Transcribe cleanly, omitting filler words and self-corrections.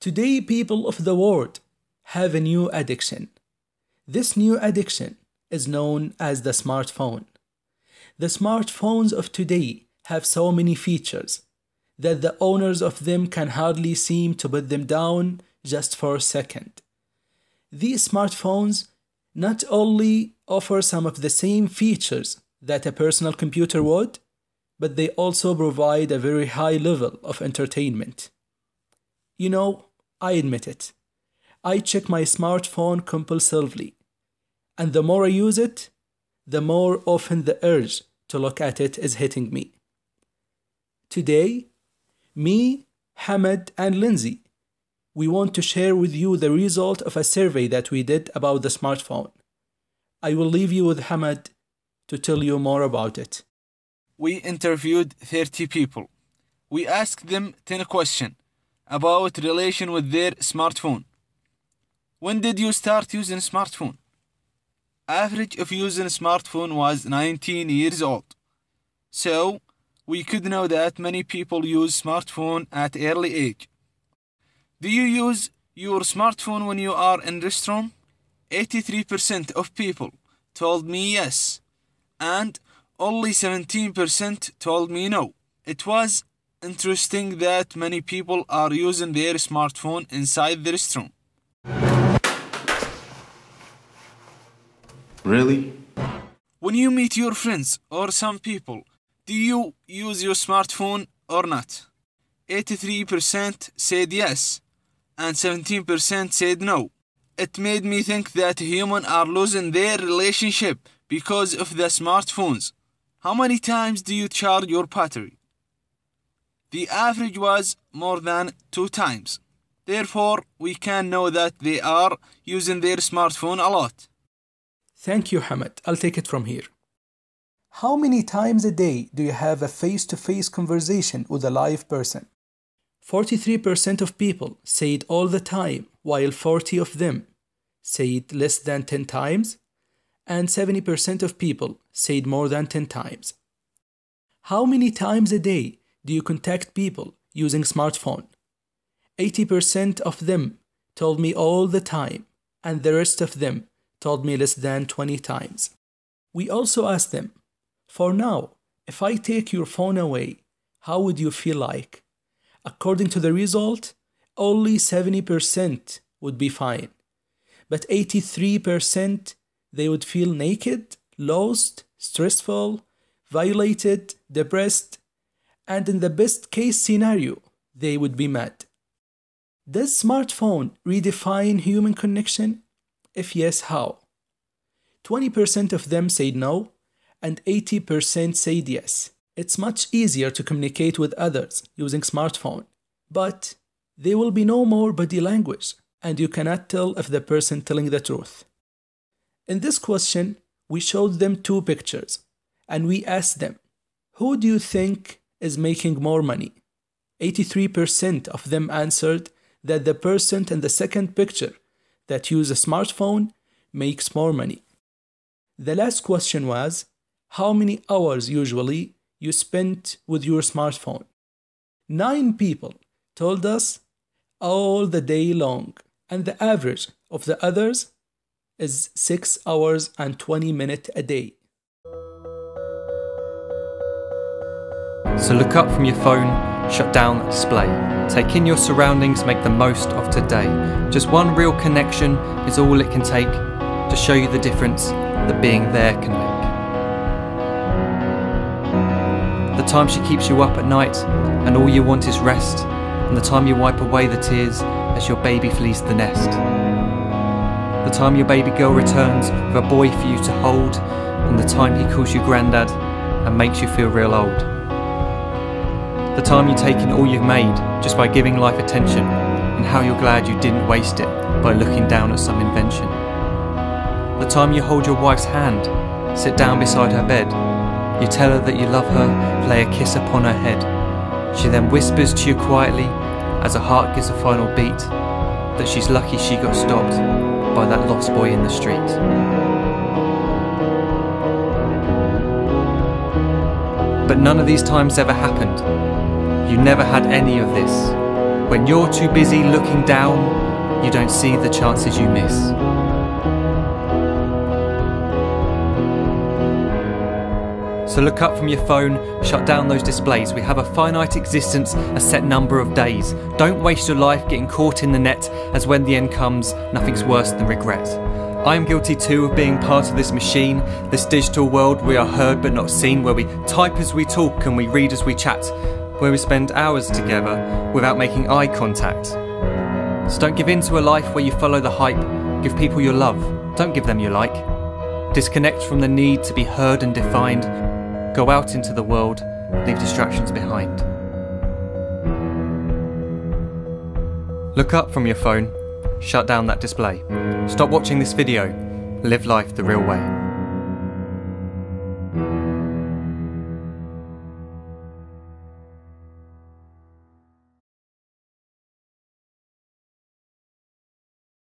Today, people of the world have a new addiction. This new addiction is known as the smartphone. The smartphones of today have so many features that the owners of them can hardly seem to put them down just for a second. These smartphones not only offer some of the same features that a personal computer would, but they also provide a very high level of entertainment. You know, I admit it. I check my smartphone compulsively, and the more I use it, the more often the urge to look at it is hitting me. Today, me, Hamad, and Lindsay, we want to share with you the result of a survey that we did about the smartphone. I will leave you with Hamad to tell you more about it. We interviewed 30 people. We asked them 10 questions about relation with their smartphone. When did you start using smartphone? Average of using smartphone was 19 years old. So, we could know that many people use smartphone at early age. Do you use your smartphone when you are in restroom? 83% of people told me yes, and only 17% told me no. It was interesting that many people are using their smartphone inside the restroom. Really? When you meet your friends or some people, do you use your smartphone or not? 83% said yes, and 17% said no. It made me think that humans are losing their relationship because of the smartphones. How many times do you charge your battery? The average was more than 2 times. Therefore, we can know that they are using their smartphone a lot. Thank you, Hamad. I'll take it from here. How many times a day do you have a face-to-face conversation with a live person? 43% of people say it all the time, while 40% of them say it less than 10 times, and 70% of people say it more than 10 times. How many times a day do you contact people using smartphone? 80% of them told me all the time, and the rest of them told me less than 20 times. We also asked them, for now, if I take your phone away, how would you feel like? According to the result, only 70% would be fine. But 83% they would feel naked, lost, stressful, violated, depressed, and in the best case scenario, they would be mad. Does smartphone redefine human connection? If yes, how? 20% of them said no, and 80% said yes. It's much easier to communicate with others using smartphone, but there will be no more body language, and you cannot tell if the person telling the truth. In this question, we showed them 2 pictures, and we asked them, who do you think is making more money? 83% of them answered that the person in the second picture that use a smartphone makes more money. The last question was, how many hours usually you spent with your smartphone? 9 people told us all the day long, and the average of the others is 6 hours and 20 minutes a day. So look up from your phone, shut down the display. Take in your surroundings, make the most of today. Just one real connection is all it can take to show you the difference that being there can make. The time she keeps you up at night and all you want is rest, and the time you wipe away the tears as your baby flees the nest. The time your baby girl returns with a boy for you to hold, and the time he calls you granddad and makes you feel real old. The time you take in all you've made just by giving life attention, and how you're glad you didn't waste it by looking down at some invention. The time you hold your wife's hand, sit down beside her bed, you tell her that you love her, lay a kiss upon her head. She then whispers to you quietly, as her heart gives a final beat, that she's lucky she got stopped by that lost boy in the street. But none of these times ever happened. You never had any of this. When you're too busy looking down, you don't see the chances you miss. So look up from your phone, shut down those displays. We have a finite existence, a set number of days. Don't waste your life getting caught in the net, as when the end comes, nothing's worse than regret. I am guilty too of being part of this machine, this digital world we are heard but not seen, where we type as we talk and we read as we chat, where we spend hours together without making eye contact. So don't give in to a life where you follow the hype. Give people your love, don't give them your like. Disconnect from the need to be heard and defined. Go out into the world, leave distractions behind. Look up from your phone, shut down that display. Stop watching this video, live life the real way.